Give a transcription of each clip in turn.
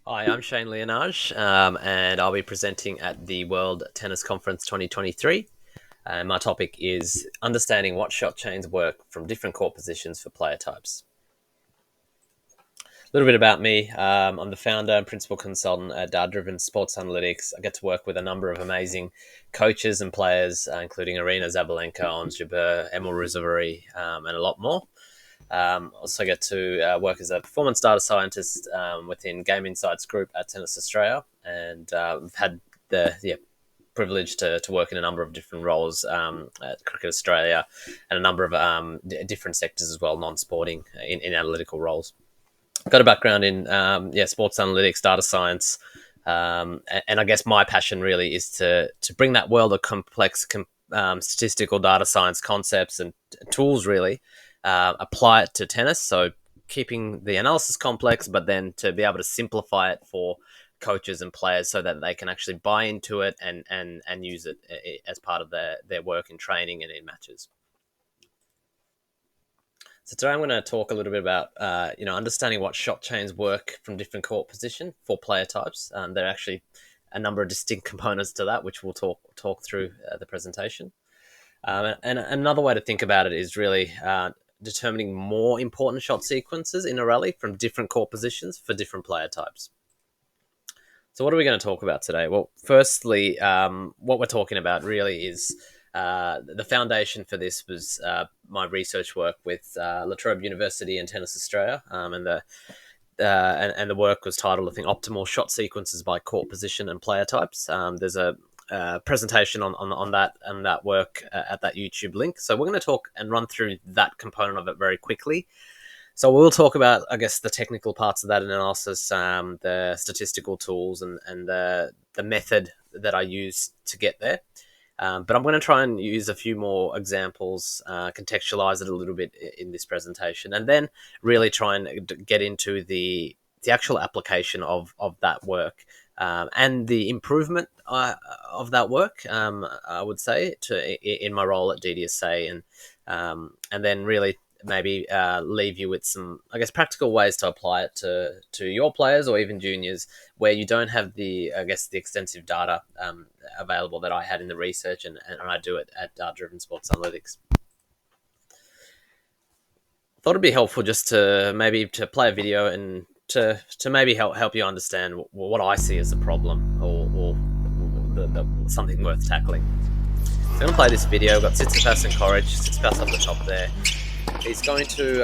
Hi, I'm Shane Liyanage, and I'll be presenting at the World Tennis Conference 2023. And my topic is understanding what shot chains work from different court positions for player types. A little bit about me. I'm the founder and principal consultant at Data-Driven Sports Analytics. I get to work with a number of amazing coaches and players, including Arina Zabalenka, Ons Jabeur, Emil Rizavari, and a lot more. Also get to work as a performance data scientist within Game Insights Group at Tennis Australia, and I've had the privilege to work in a number of different roles at Cricket Australia and a number of different sectors as well, non-sporting in analytical roles. I've got a background in sports analytics, data science, and I guess my passion really is to bring that world of complex statistical data science concepts and tools really apply it to tennis. So keeping the analysis complex, but then to be able to simplify it for coaches and players so that they can actually buy into it and use it as part of their work in training and in matches. So today I'm going to talk a little bit about understanding what shot chains work from different court position for player types. There are actually a number of distinct components to that, which we'll talk through the presentation. And another way to think about it is really determining more important shot sequences in a rally from different court positions for different player types. So what are we going to talk about today? Well, firstly, what we're talking about really is the foundation for this was my research work with La Trobe University and Tennis Australia, and the work was titled, I think, "Optimal Shot Sequences by Court Position and Player Types." There's a presentation on that work at that YouTube link. So we're going to talk and run through that component of it very quickly. So we'll talk about, I guess, the technical parts of that analysis, the statistical tools, and the method that I use to get there. But I'm going to try and use a few more examples, contextualize it a little bit in this presentation, and then really try and get into the actual application of that work and the improvement of that work. I would say in my role at DDSA, and then really maybe leave you with some, I guess, practical ways to apply it to your players or even juniors where you don't have the extensive data available that I had in the research, and I do it at Data-Driven Sports Analytics. Thought it'd be helpful just to maybe to play a video and to maybe help you understand what I see as a problem or something worth tackling. So I'm going to play this video. We've got Tsitsipas and Coric. Tsitsipas up the top there. He's going to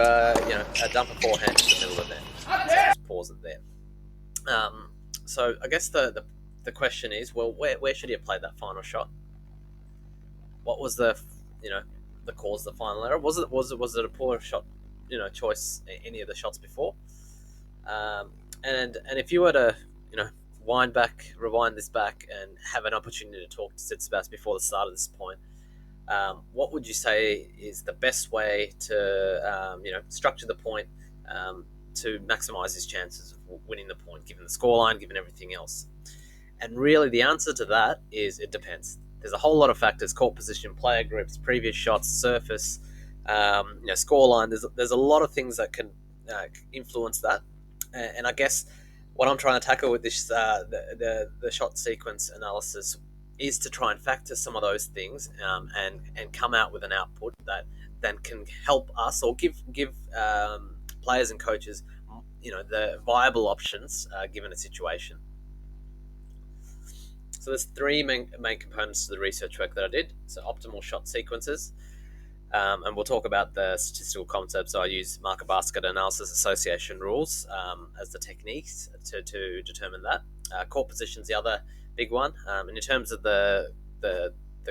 dump a forehand in the middle of there. So just pause it there. So I guess the question is, well, where should he have played that final shot? What was the cause of the final error? Was it a poor shot, choice any of the shots before? And if you were to rewind this back and have an opportunity to talk to Tsitsipas before the start of this point, what would you say is the best way to structure the point to maximize his chances of winning the point, given the scoreline, given everything else? And really, the answer to that is it depends. There's a whole lot of factors: court position, player groups, previous shots, surface, scoreline. There's a lot of things that can influence that. And I guess what I'm trying to tackle with this the shot sequence analysis is to try and factor some of those things and come out with an output that then can help us or give players and coaches the viable options given a situation. So there's three main components to the research work that I did. So optimal shot sequences, and we'll talk about the statistical concepts. So I use market basket analysis association rules as the techniques to determine that. Court position's the other big one, and in terms of the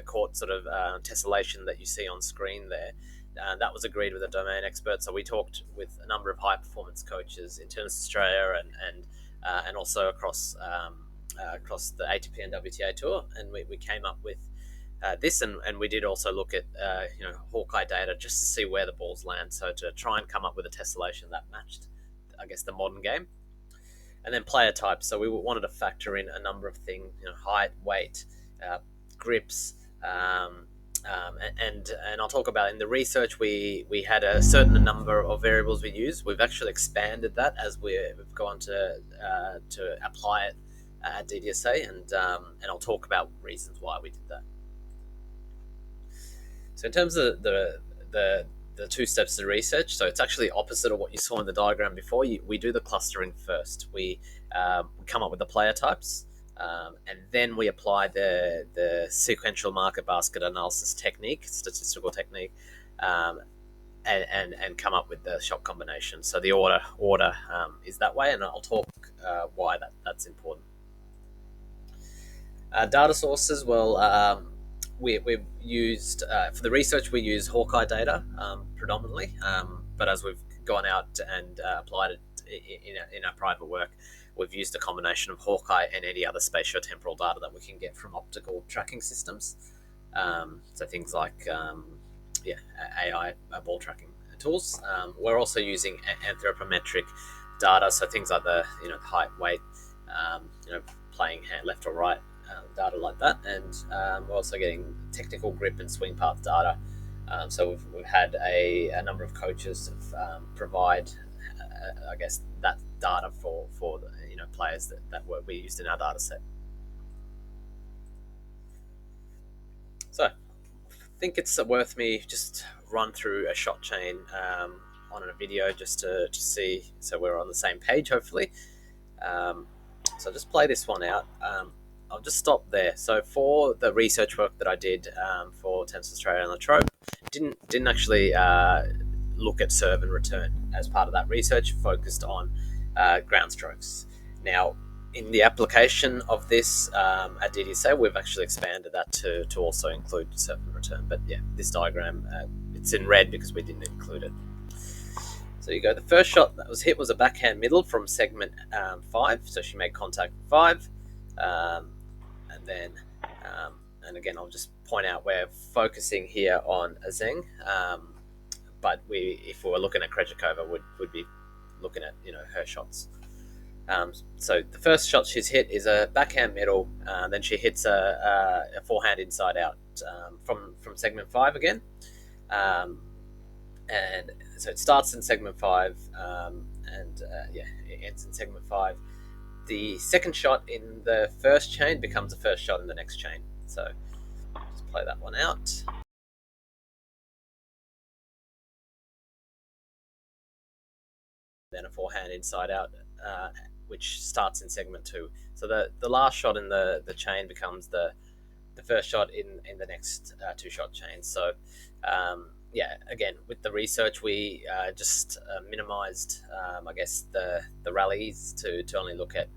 court sort of tessellation that you see on screen there, that was agreed with a domain expert. So we talked with a number of high performance coaches in Tennis Australia and also across the ATP and WTA tour, and we came up with this, and we did also look at Hawkeye data just to see where the balls land, so to try and come up with a tessellation that matched, I guess, the modern game. And then player type, so we wanted to factor in a number of things: height, weight, grips, And I'll talk about in the research we had a certain number of variables we use. We've actually expanded that as we've gone to apply it at DDSA, and I'll talk about reasons why we did that. So in terms of the two steps of research, so it's actually opposite of what you saw in the diagram before. We do the clustering first. We come up with the player types, and then we apply the sequential market basket analysis technique, statistical technique, and come up with the shot combination. So the order is that way, and I'll talk why that's important. Data sources, well, we've used for the research we use Hawkeye data predominantly, but as we've gone out and applied it in our private work, we've used a combination of Hawkeye and any other spatiotemporal data that we can get from optical tracking systems. So things like AI ball tracking tools. We're also using anthropometric data, so things like the height, weight, playing hand left or right, data like that, and we're also getting technical grip and swing path data. So we've had a number of coaches provide, I guess, that data for players that we used in our data set. So I think it's worth me just run through a shot chain on a video just to see, so we're on the same page hopefully. So I'll just play this one out. I'll just stop there. So for the research work that I did for Tennis Australia and La Trobe, didn't actually look at serve and return as part of that research. Focused on ground strokes. Now, in the application of this at DDSA, we've actually expanded that to also include serve and return. But yeah, this diagram it's in red because we didn't include it. So you go. The first shot that was hit was a backhand middle from segment 5. So she made contact with 5. And then, and again, I'll just point out we're focusing here on a Zheng, but if we were looking at Krejcikova, would be looking at her shots. So the first shot she's hit is a backhand middle, then she hits a forehand inside out from segment 5 again, and so it starts in segment 5, and it ends in segment 5. The second shot in the first chain becomes the first shot in the next chain. So just play that one out. Then a forehand inside out, which starts in segment 2. So the last shot in the chain becomes the first shot in the next 2-shot chain. So again, with the research, we just minimized, I guess, the rallies to only look at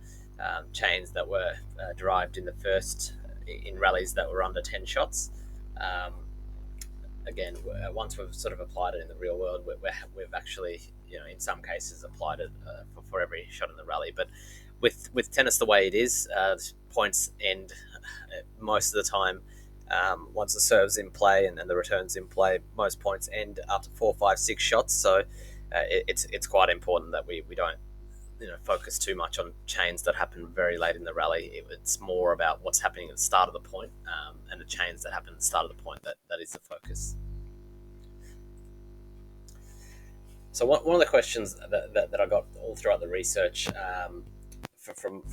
chains that were derived in rallies that were under 10 shots. Again, once we've sort of applied it in the real world, we've actually, in some cases applied it for every shot in the rally. But with tennis the way it is, points end most of the time. Once the serve's in play and the return's in play, most points end after 4, 5, 6 shots. So it's quite important that we don't focus too much on chains that happen very late in the rally. It's more about what's happening at the start of the point, and the chains that happen at the start of the point that is the focus. So one of the questions that I got all throughout the research from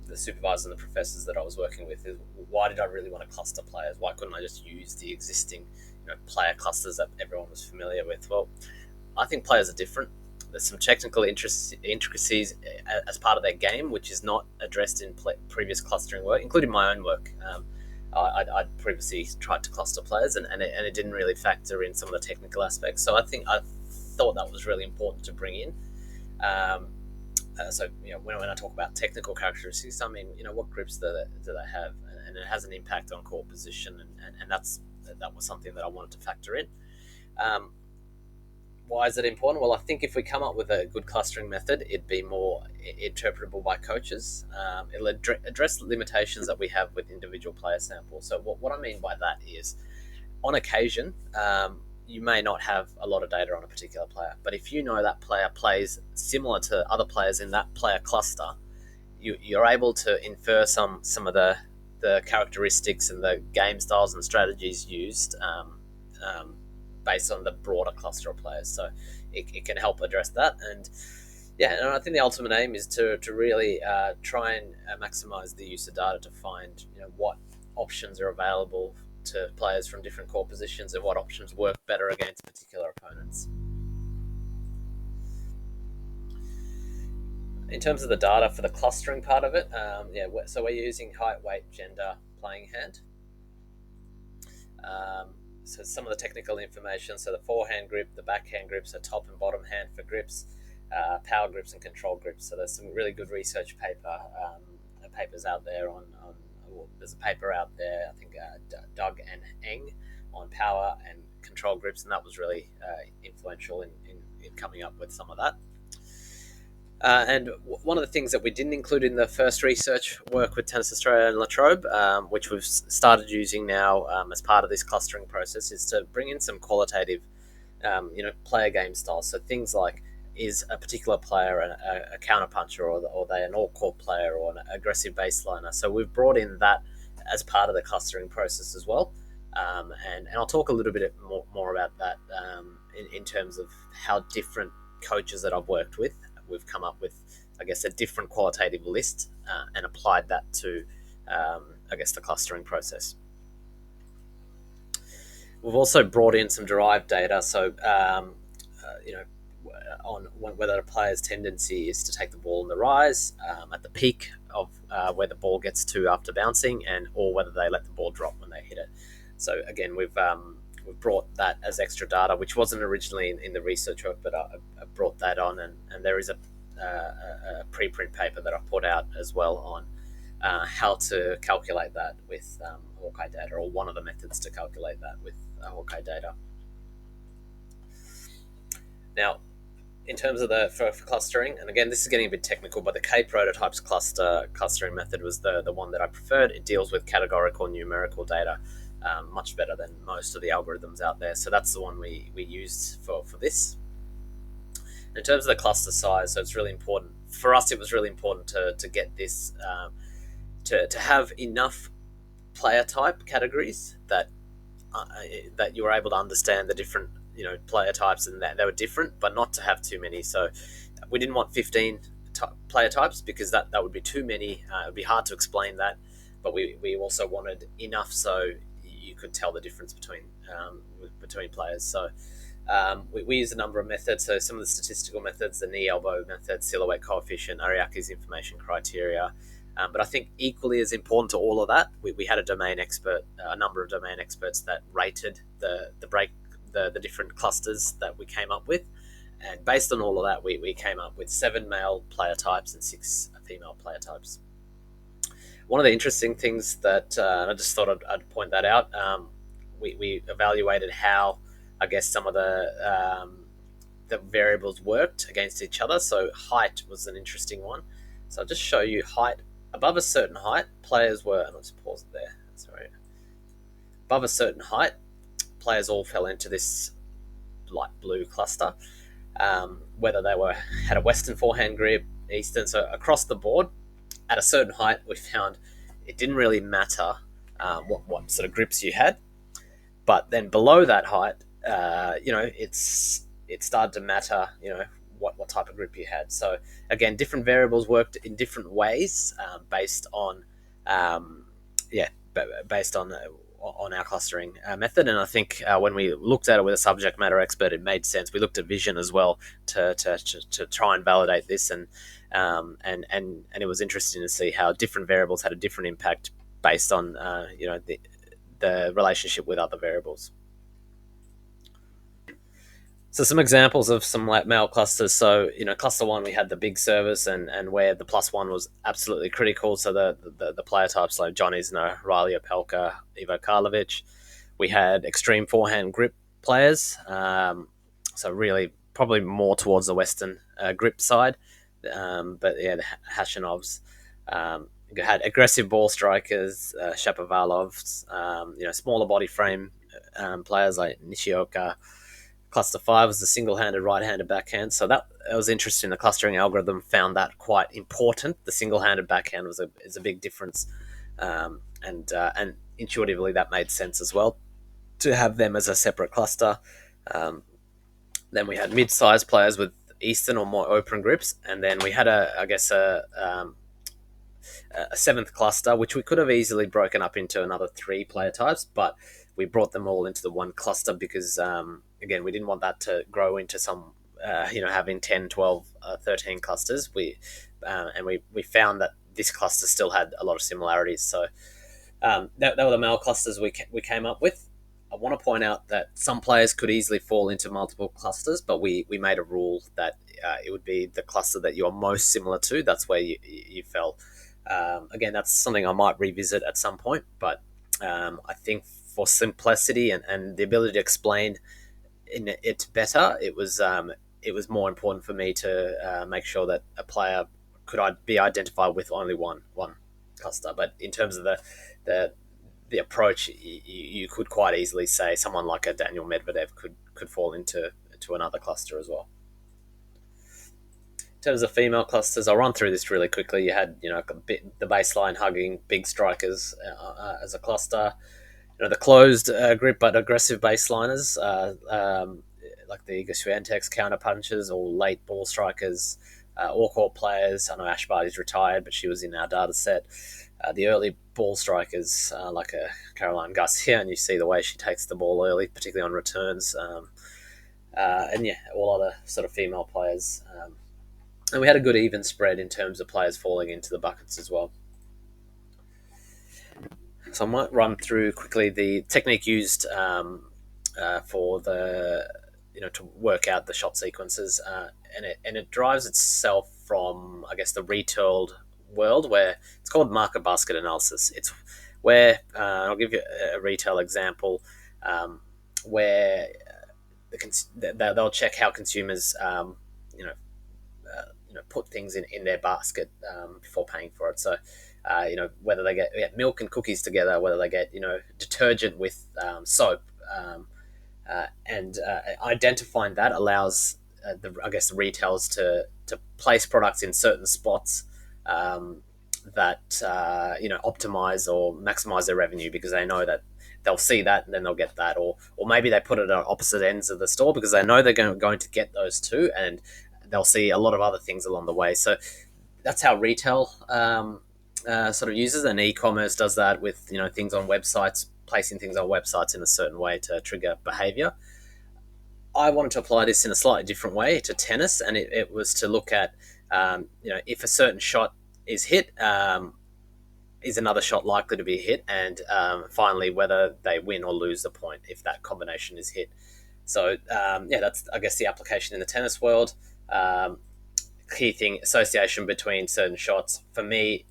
the supervisors and the professors that I was working with is, why did I really want to cluster players? Why couldn't I just use the existing player clusters that everyone was familiar with? Well, I think players are different. There's some technical intricacies as part of their game, which is not addressed in previous clustering work, including my own work. I'd previously tried to cluster players, and it didn't really factor in some of the technical aspects. So I thought that was really important to bring in. So when I talk about technical characteristics, I mean what grips do they have, and it has an impact on court position, and that was something that I wanted to factor in. Why is it important? Well, I think if we come up with a good clustering method, it'd be more interpretable by coaches. It'll address the limitations that we have with individual player samples. So what I mean by that is, on occasion, you may not have a lot of data on a particular player, but if you know that player plays similar to other players in that player cluster, you're able to infer some of the the characteristics and the game styles and strategies used based on the broader cluster of players. So it can help address that. And yeah, and I think the ultimate aim is to really try and maximize the use of data to find what options are available to players from different core positions and what options work better against particular opponents. In terms of the data for the clustering part of it, so we're using height, weight, gender, playing hand. So some of the technical information, so the forehand grip, the backhand grips, so top and bottom hand for grips, power grips and control grips. So there's some really good research papers out there there's a paper out there, I think Doug and Eng, on power and control grips, and that was really influential in coming up with some of that. And one of the things that we didn't include in the first research work with Tennis Australia and La Trobe, which we've started using now as part of this clustering process, is to bring in some qualitative, player game styles. So things like, is a particular player a counterpuncher, or are they an all-court player or an aggressive baseliner? So we've brought in that as part of the clustering process as well. And I'll talk a little bit more about that in terms of how different coaches that I've worked with, we've come up with, I guess, a different qualitative list and applied that to, the clustering process. We've also brought in some derived data, so on whether a player's tendency is to take the ball in the rise at the peak of where the ball gets to after bouncing, or whether they let the ball drop when they hit it. So again, we've brought that as extra data, which wasn't originally in the research work, but I brought that on, and there is a preprint paper that I put out as well on how to calculate that with Hawkeye data, or one of the methods to calculate that with Hawkeye data. Now, in terms of for clustering, and again, this is getting a bit technical, but the K-prototypes clustering method was the one that I preferred. It deals with categorical and numerical data much better than most of the algorithms out there. So that's the one we used for this. In terms of the cluster size, so it's really important. For us, it was really important to get this, to have enough player type categories that you were able to understand the different player types, and that they were different, but not to have too many. So we didn't want 15 player types, because that would be too many. It would be hard to explain that, but we also wanted enough so you could tell the difference between players. So we use a number of methods. So some of the statistical methods, the knee elbow method, silhouette coefficient, Ariaki's information criteria. But I think equally as important to all of that, we had a number of domain experts that rated the different clusters that we came up with. And based on all of that, we came up with 7 male player types and 6 female player types. One of the interesting things that I just thought I'd point that out, we evaluated how, I guess, some of the variables worked against each other. So height was an interesting one. So I'll just show you height. Above a certain height, players were, and I'll just pause it there, sorry. Above a certain height, players all fell into this light blue cluster, whether they had a Western forehand grip, Eastern. So across the board, at a certain height, we found it didn't really matter what sort of grips you had. But then below that height, it started to matter, what type of grip you had. So again, different variables worked in different ways based on our clustering method. And I think when we looked at it with a subject matter expert, it made sense. We looked at vision as well to try and validate this, and it was interesting to see how different variables had a different impact based on the relationship with other variables. So some examples of some male clusters. So, cluster 1, we had the big service and where the +1 was absolutely critical. So the player types like John Isner, Riley Opelka, Ivo Karlovic. We had extreme forehand grip players. So really probably more towards the Western grip side. But yeah, the Hashanovs. You had aggressive ball strikers, Shapovalovs, smaller body frame players like Nishioka. Cluster 5 was the single-handed right-handed backhand. So that was interesting. The clustering algorithm found that quite important. The single-handed backhand is a big difference And intuitively that made sense as well to have them as a separate cluster. Um, then we had mid-sized players with Eastern or more open grips, and then we had a seventh cluster, which we could have easily broken up into another three player types, but we brought them all into the one cluster because, again, we didn't want that to grow into some, having 10, 12, 13 clusters. We found that this cluster still had a lot of similarities. So that were the male clusters we came up with. I want to point out that some players could easily fall into multiple clusters, but we made a rule that it would be the cluster that you're most similar to. That's where you fell. Again, that's something I might revisit at some point, but I think for simplicity and the ability to explain it better, it was more important for me to make sure that a player could be identified with only one cluster. But in terms of the the approach, you could quite easily say someone like a Daniel Medvedev could fall into another cluster as well. In terms of female clusters, I'll run through this really quickly. You had the baseline hugging big strikers as a cluster. The closed grip but aggressive baseliners, like the Iga Swiatek's counter punches or late ball strikers, all court players. I know Ash Barty's retired, but she was in our data set. The early ball strikers, like a Caroline Garcia, and you see the way she takes the ball early, particularly on returns. And yeah, all other sort of female players. And we had a good even spread in terms of players falling into the buckets as well. So I might run through quickly the technique used for to work out the shot sequences, and it derives itself from, I guess, the retailed world, where it's called market basket analysis. It's where I'll give you a retail example, where they'll check how consumers put things in their basket before paying for it. So whether they get milk and cookies together, whether they get detergent with soap, and identifying that allows the retailers to place products in certain spots that optimize or maximize their revenue, because they know that they'll see that and then they'll get that, or maybe they put it at opposite ends of the store because they know they're going to get those too, and they'll see a lot of other things along the way. So that's how retail sort of uses, and e-commerce does that with things on websites, placing things on websites in a certain way to trigger behavior. I wanted to apply this in a slightly different way to tennis, and it was to look at if a certain shot is hit, is another shot likely to be hit, and finally whether they win or lose the point if that combination is hit. So that's, I guess, the application in the tennis world. Key thing, association between certain shots. For me,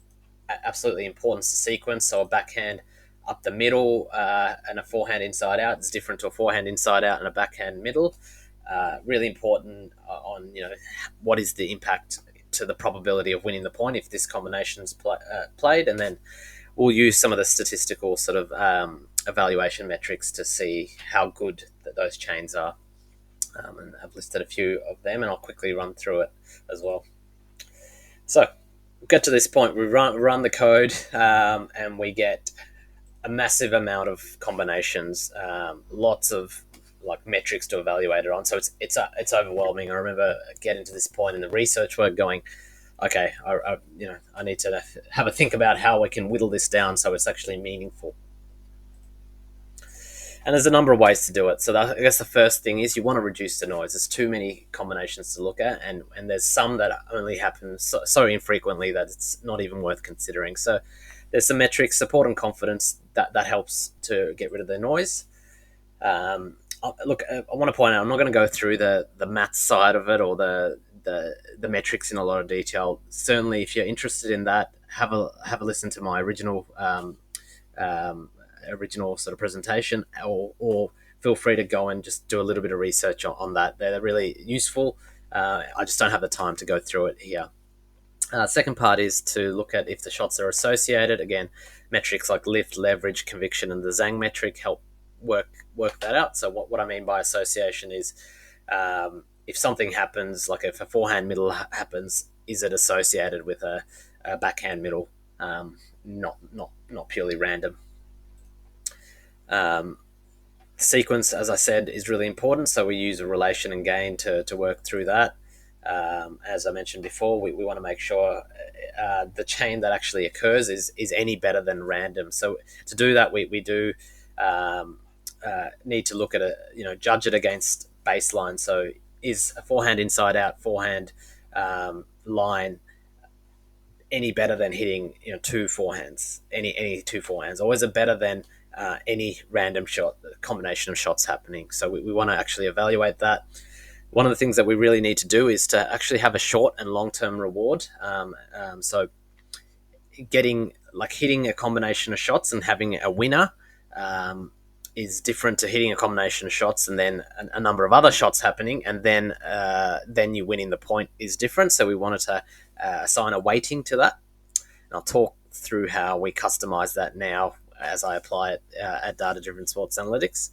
absolutely importance to sequence. So a backhand up the middle and a forehand inside out is different to a forehand inside out and a backhand middle. Really important on what is the impact to the probability of winning the point if this combination's played, and then we'll use some of the statistical sort of evaluation metrics to see how good those chains are. And I've listed a few of them, and I'll quickly run through it as well. So we get to this point, we run the code, and we get a massive amount of combinations, lots of metrics to evaluate it on. So it's overwhelming. I remember getting to this point in the research work, going, okay, I need to have a think about how we can whittle this down so it's actually meaningful. And there's a number of ways to do it. So I guess the first thing is you want to reduce the noise. There's too many combinations to look at, and there's some that only happen so infrequently that it's not even worth considering. So there's some metrics, support and confidence, that helps to get rid of the noise. Look, I want to point out, I'm not going to go through the math side of it or the metrics in a lot of detail. Certainly, if you're interested in that, have a listen to my original sort of presentation, or feel free to go and just do a little bit of research on that. They're really useful. I just don't have the time to go through it here. Second part is to look at if the shots are associated. Again, metrics like lift, leverage, conviction, and the Zhang metric help work that out. So what I mean by association is if something happens, like if a forehand middle happens, is it associated with a backhand middle? not purely random. Um, Sequence, as I said, is really important. So we use a relation and gain to work through that. As I mentioned before, we want to make sure the chain that actually occurs is any better than random. So to do that, we do need to look at judge it against baseline. So is a forehand inside out forehand line any better than hitting two forehands, any two forehands, or is it better than any random shot combination of shots happening? So we want to actually evaluate that. One of the things that we really need to do is to actually have a short and long term reward. So hitting a combination of shots and having a winner is different to hitting a combination of shots and then a number of other shots happening, and then you winning the point is different. So we wanted to assign a weighting to that. And I'll talk through how we customize that now as I apply it at data-driven sports analytics.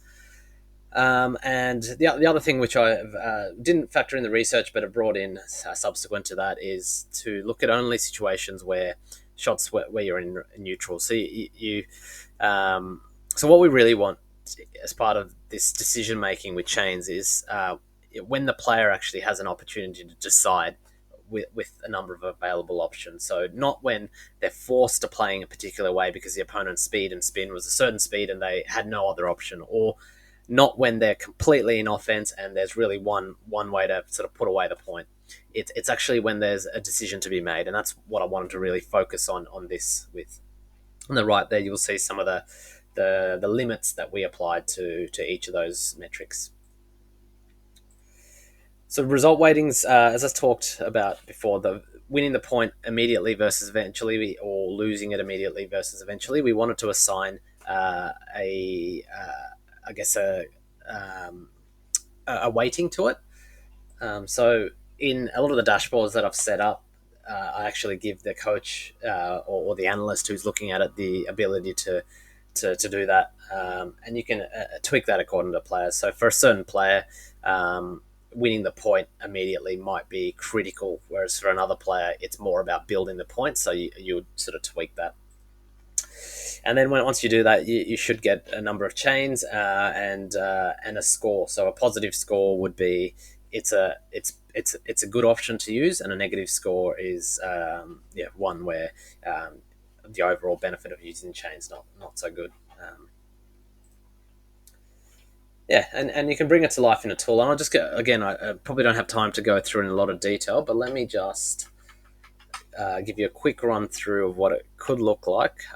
And the other thing which I didn't factor in the research but have brought in subsequent to that is to look at only situations where shots where you're in neutral. So so what we really want as part of this decision making with chains is when the player actually has an opportunity to decide with a number of available options. So not when they're forced to playing a particular way because the opponent's speed and spin was a certain speed and they had no other option, or not when they're completely in offense and there's really one way to sort of put away the point. It's actually when there's a decision to be made, and that's what I wanted to really focus on this with. On the right there, you'll see some of the limits that we applied to each of those metrics. So result weightings, as I talked about before, the winning the point immediately versus eventually, or losing it immediately versus eventually, we wanted to assign a weighting to it. So in a lot of the dashboards that I've set up, I actually give the coach or the analyst who's looking at it the ability to do that, and you can tweak that according to players. So for a certain player, winning the point immediately might be critical, whereas for another player, it's more about building the point. So you would sort of tweak that. And then once you do that, you should get a number of chains and a score. So a positive score would be it's a good option to use, and a negative score is one where the overall benefit of using chains not so good. And you can bring it to life in a tool. And I'll just go again. I probably don't have time to go through in a lot of detail, but let me just give you a quick run through of what it could look like.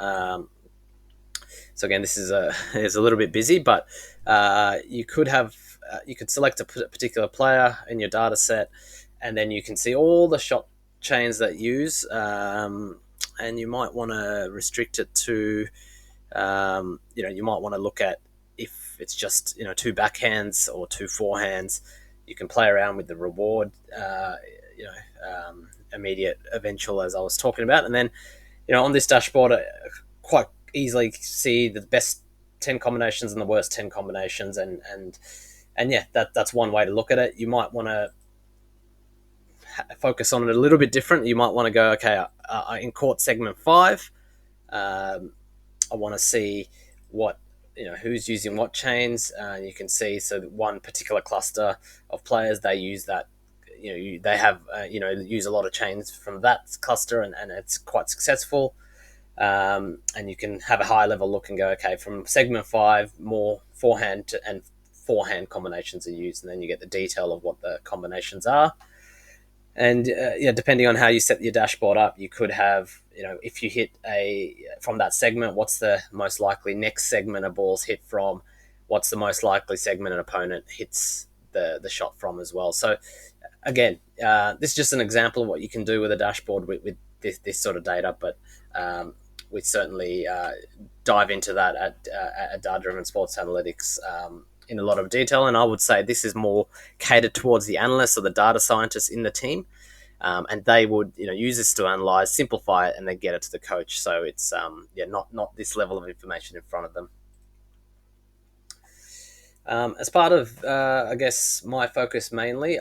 So again, this is a little bit busy, but you could select a particular player in your data set, and then you can see all the shot chains that use, and you might want to restrict it to, you might want to look at if it's just two backhands or two forehands. You can play around with the reward, immediate, eventual, as I was talking about, and then on this dashboard, quite easily see the best 10 combinations and the worst 10 combinations, and that's one way to look at it. You might want to focus on it a little bit different. You might want to go, okay, in court segment 5, I want to see what who's using what chains. You can see, so one particular cluster of players, they use that, they have use a lot of chains from that cluster, and it's quite successful. And you can have a high level look and go, okay, from segment 5, more forehand forehand combinations are used, and then you get the detail of what the combinations are. And depending on how you set your dashboard up, you could have, if you hit from that segment, what's the most likely next segment of balls hit from? What's the most likely segment an opponent hits the shot from as well? So again, this is just an example of what you can do with a dashboard with this sort of data, but we certainly dive into that at data-driven sports analytics in a lot of detail. And I would say this is more catered towards the analysts or the data scientists in the team, and they would use this to analyze, simplify it, and then get it to the coach. So it's not this level of information in front of them. As part of I guess my focus mainly,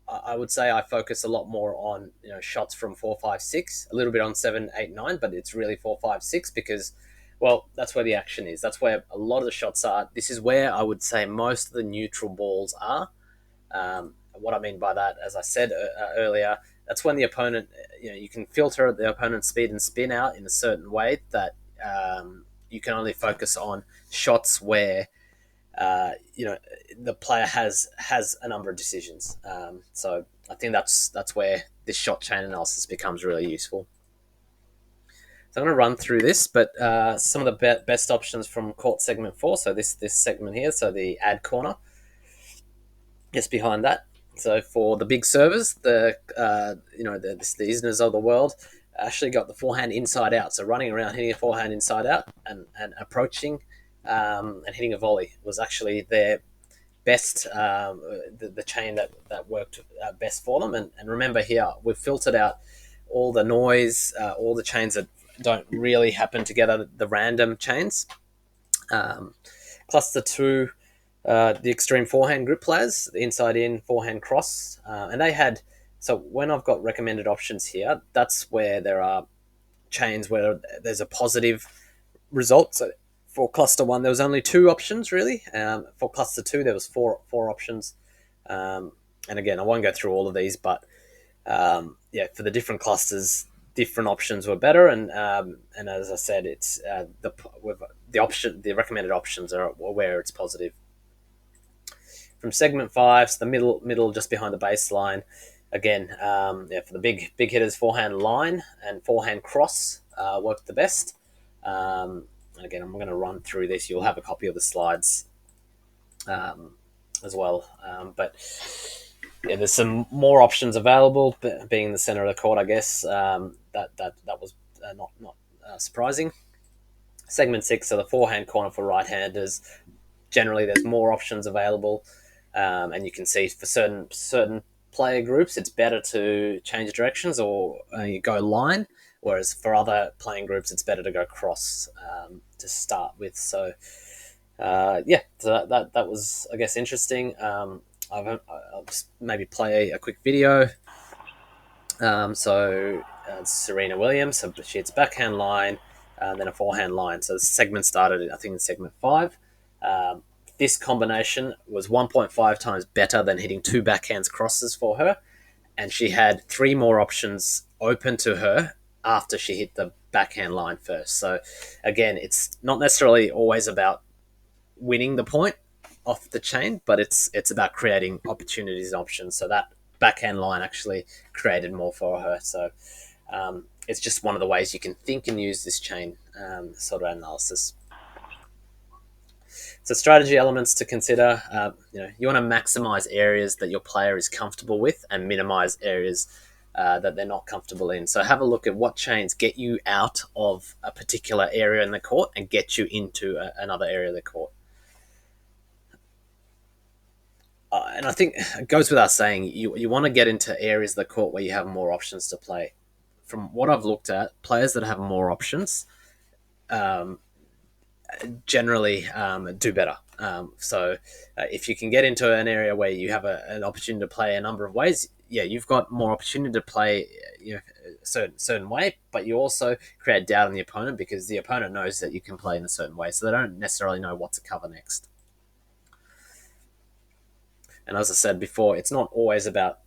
I would say I focus a lot more on shots from 4, 5, 6, a little bit on 7, 8, 9, but it's really 4, 5, 6 because, well, that's where the action is. That's where a lot of the shots are. This is where I would say most of the neutral balls are. What I mean by that, as I said earlier, that's when the opponent, you can filter the opponent's speed and spin out in a certain way that you can only focus on shots where the player has a number of decisions. So I think that's where this shot chain analysis becomes really useful. So I'm going to run through this, but some of the best options from court segment 4. So this segment here, so the ad corner, just behind that. So for the big servers, the Isners of the world actually got the forehand inside out. So running around hitting a forehand inside out and approaching and hitting a volley was actually their best, the chain that worked best for them. And remember here, we've filtered out all the noise, all the chains that don't really happen together, the random chains. Cluster 2, the extreme forehand grip players, the inside in, forehand cross. And they had, so when I've got recommended options here, that's where there are chains where there's a positive result. So for cluster 1, there was only 2 options really. For cluster 2, there was four options. And again, I won't go through all of these, but for the different clusters, different options were better. And as I said, it's the recommended options are where it's positive. From segment 5, so the middle just behind the baseline, again, for the big hitters, forehand line and forehand cross worked the best. And again, I'm going to run through this. You'll have a copy of the slides as well. But there's some more options available. Being in the center of the court, I guess that was not surprising. Segment 6, so the forehand corner for right-handers. Generally, there's more options available, and you can see for certain player groups, it's better to change directions or you go line, whereas for other playing groups, it's better to go cross to start with. So, so that was, I guess, interesting. I'll just maybe play a quick video. Serena Williams, so she hits backhand line, then a forehand line. So the segment started, I think, in segment 5. This combination was 1.5 times better than hitting 2 backhands crosses for her, and she had 3 more options open to her after she hit the backhand line first. So again, it's not necessarily always about winning the point off the chain, but it's about creating opportunities and options. So that backhand line actually created more for her. So it's just one of the ways you can think and use this chain sort of analysis. So strategy elements to consider, you want to maximize areas that your player is comfortable with and minimize areas that they're not comfortable in. So have a look at what chains get you out of a particular area in the court and get you into another area of the court. And I think it goes without saying, you want to get into areas of the court where you have more options to play. From what I've looked at, players that have more options generally do better. So if you can get into an area where you have an opportunity to play a number of ways, you've got more opportunity to play a certain way, but you also create doubt on the opponent because the opponent knows that you can play in a certain way, so they don't necessarily know what to cover next. And as I said before, it's not always about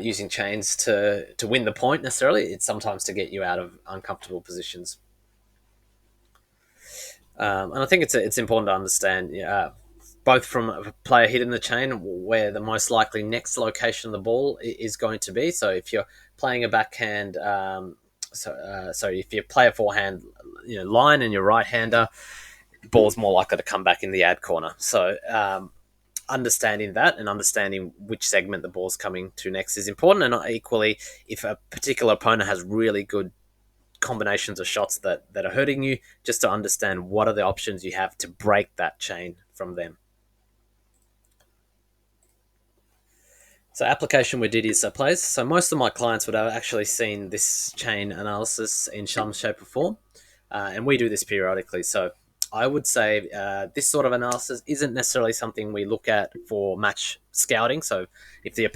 using chains to win the point necessarily. It's sometimes to get you out of uncomfortable positions. And I think it's important to understand, both from a player hitting the chain, where the most likely next location of the ball is going to be. So if you're playing a backhand, if you play a forehand, line and you're right-hander, the ball's more likely to come back in the ad corner. So understanding that and understanding which segment the ball's coming to next is important. And equally, if a particular opponent has really good combinations of shots that are hurting you, just to understand what are the options you have to break that chain from them. So application with DDS plays. So most of my clients would have actually seen this chain analysis in some shape or form. And we do this periodically. So I would say this sort of analysis isn't necessarily something we look at for match scouting. So if they're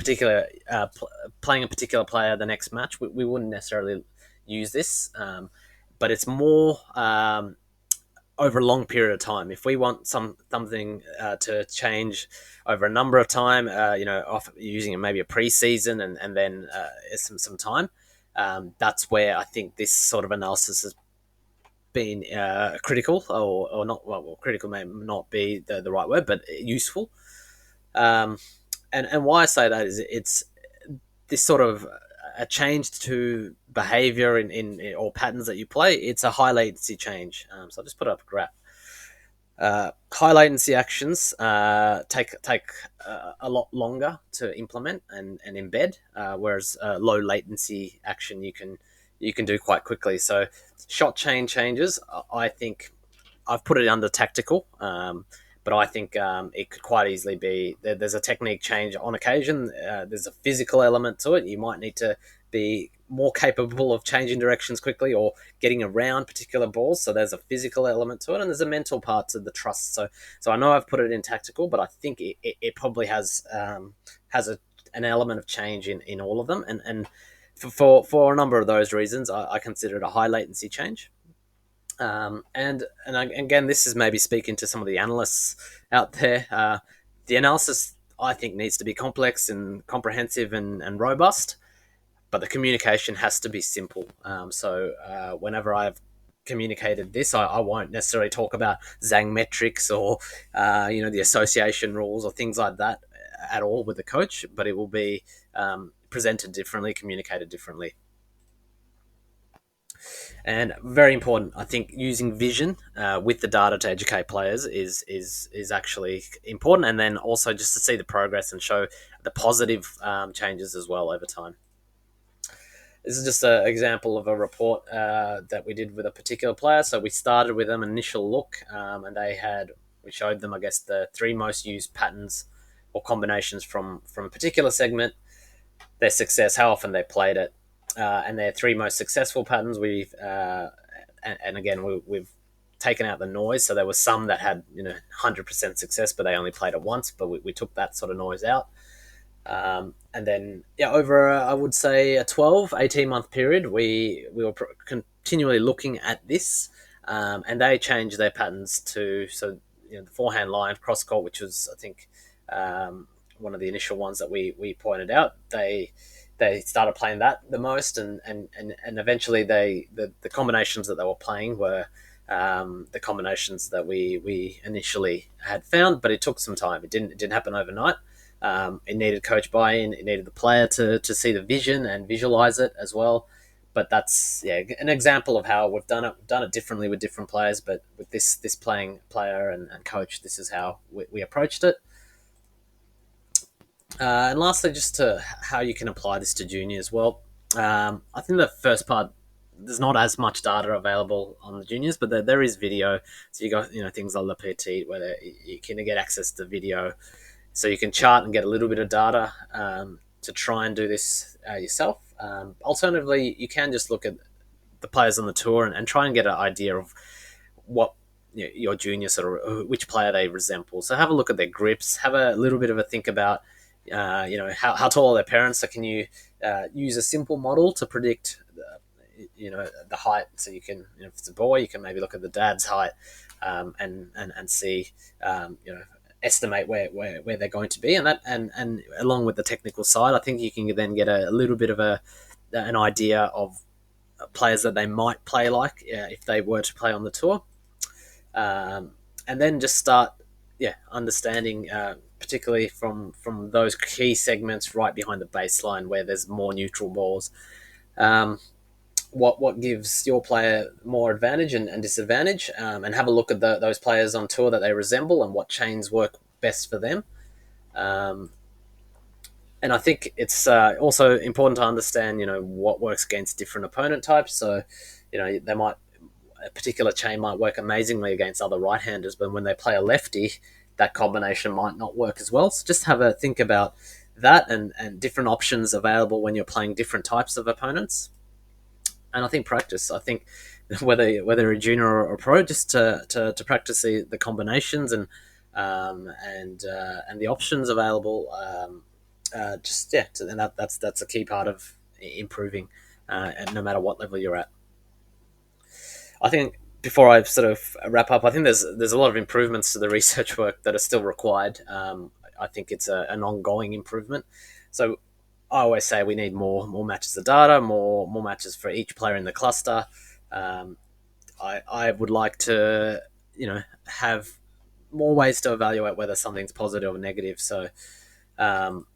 playing a particular player the next match, we wouldn't necessarily use this. But it's more over a long period of time. If we want something to change over a number of time, off using maybe a preseason and then some time, that's where I think this sort of analysis has been critical or not. Well, critical may not be the right word, but useful. Um, and why I say that is it's this sort of a change to behavior in or patterns that you play. It's a high latency change. So I'll just put up a graph. High latency actions take a lot longer to implement and embed, whereas low latency action you can do quite quickly. So shot chain changes, I think I've put it under tactical, but I think it could quite easily be there's a technique change on occasion. There's a physical element to it. You might need to be more capable of changing directions quickly or getting around particular balls. So there's a physical element to it, and there's a mental part to the trust. So I know I've put it in tactical, but I think it probably has an element of change in all of them, and for a number of those reasons, I consider it a high latency change. And again, this is maybe speaking to some of the analysts out there. The analysis I think needs to be complex and comprehensive and robust, but the communication has to be simple. So whenever I've communicated this, I won't necessarily talk about Zhang metrics or the association rules or things like that at all with the coach, but it will be presented differently, communicated differently. And very important, I think, using vision with the data to educate players is actually important, and then also just to see the progress and show the positive changes as well over time. This is just an example of a report that we did with a particular player. So we started with them an initial look, and we showed them, I guess, the three most used patterns or combinations from a particular segment, their success, how often they played it, and their three most successful patterns. And again, we've taken out the noise. So there was some that had 100% success, but they only played it once. But we took that sort of noise out. And then over I would say a 18-month period, we were continually looking at this, and they changed their patterns to the forehand line cross court, which was I think one of the initial ones that we pointed out. They started playing that the most, and eventually the combinations that they were playing were the combinations that we initially had found, but it took some time. It didn't happen overnight. It needed coach buy-in. It needed the player to see the vision and visualize it as well. But that's an example of how we've done it differently with different players. But with this playing player and coach, this is how we approached it. And lastly, just to how you can apply this to juniors. Well, I think the first part, there's not as much data available on the juniors, but there is video. So you got things like the PT where you can get access to video, so you can chart and get a little bit of data to try and do this yourself. Alternatively, you can just look at the players on the tour and try and get an idea of what your junior which player they resemble. So have a look at their grips, have a little bit of a think about how tall are their parents. So can you use a simple model to predict the height? So you can, if it's a boy, you can maybe look at the dad's height and see estimate where they're going to be, and along with the technical side, I think you can then get a little bit of an idea of players that they might play like if they were to play on the tour, and then just start understanding particularly from those key segments right behind the baseline where there's more neutral balls, what gives your player more advantage and disadvantage, and have a look at those players on tour that they resemble and what chains work best for them. And I think it's also important to understand, what works against different opponent types. So, a particular chain might work amazingly against other right-handers, but when they play a lefty, that combination might not work as well. So just have a think about that and different options available when you're playing different types of opponents. And I think practice. I think whether a junior or a pro, just to practice the combinations and the options available. Just yeah, and that's a key part of improving, and no matter what level you're at. I think before I sort of wrap up, I think there's a lot of improvements to the research work that are still required. I think it's an ongoing improvement. So I always say we need more matches of data, more matches for each player in the cluster. Um, I would like to have more ways to evaluate whether something's positive or negative. So um,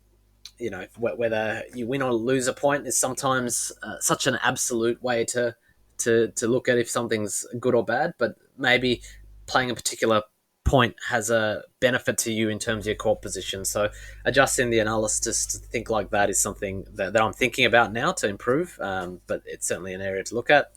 whether you win or lose a point is sometimes such an absolute way to look at if something's good or bad, but maybe playing a particular point has a benefit to you in terms of your court position. So adjusting the analysis to think like that is something that I'm thinking about now to improve, but it's certainly an area to look at.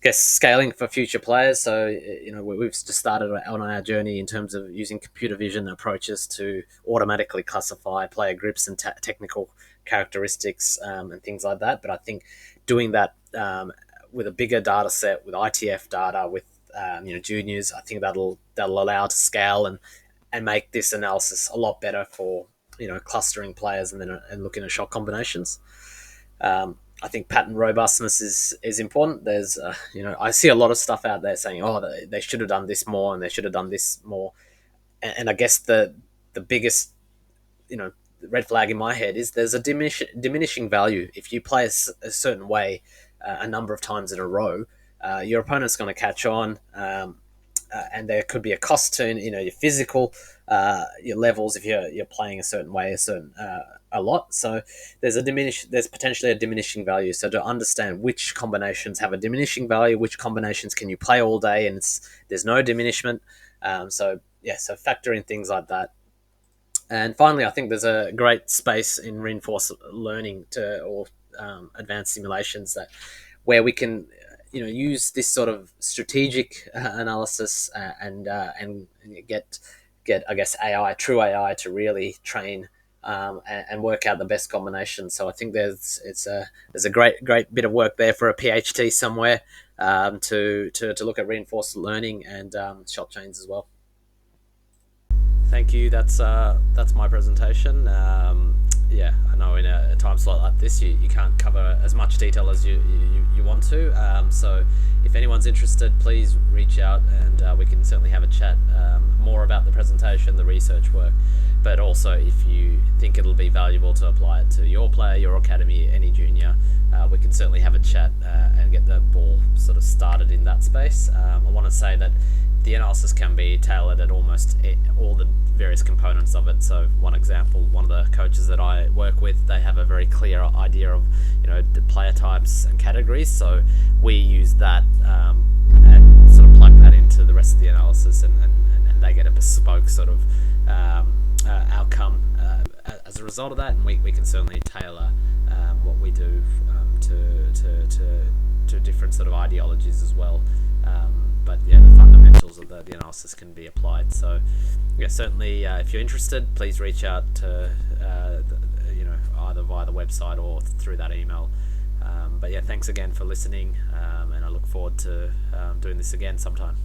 Guess scaling for future players. So we've just started on our journey in terms of using computer vision approaches to automatically classify player grips and technical characteristics, and things like that. But I think doing that with a bigger data set, with ITF data, with juniors, I think that'll allow to scale and make this analysis a lot better for clustering players and looking at shot combinations. I think pattern robustness is important. There's I see a lot of stuff out there saying, oh, they should have done this more and they should have done this more, and I guess the biggest red flag in my head is there's a diminishing value if you play a certain way a number of times in a row. Your opponent's going to catch on, and there could be a cost to your physical, your levels if you're playing a certain way a lot. So there's potentially a diminishing value. So to understand which combinations have a diminishing value, which combinations can you play all day and there's no diminishment. So factor in things like that. And finally, I think there's a great space in reinforced learning or advanced simulations where we can use this sort of strategic analysis, and get I guess true AI to really train, and work out the best combination. So I think there's a great bit of work there for a PhD somewhere, to look at reinforced learning and shot chains as well. Thank you. That's my presentation. I know in a time slot like this, you can't cover as much detail as you want to. So if anyone's interested, please reach out and we can certainly have a chat more about the presentation, the research work, but also if you think it'll be valuable to apply it to your player, your academy, any junior, we can certainly have a chat and get the ball sort of started in that space. I want to say that the analysis can be tailored at almost all the various components of it. So one example, one of the coaches that I work with, they have a very clear idea of the player types and categories. So we use that and sort of plug that into the rest of the analysis, and they get a bespoke sort of outcome as a result of that. And we can certainly tailor what we do to different sort of ideologies as well. But the fundamentals of the analysis can be applied. So certainly if you're interested, please reach out to either via the website or through that email. But thanks again for listening, and I look forward to doing this again sometime.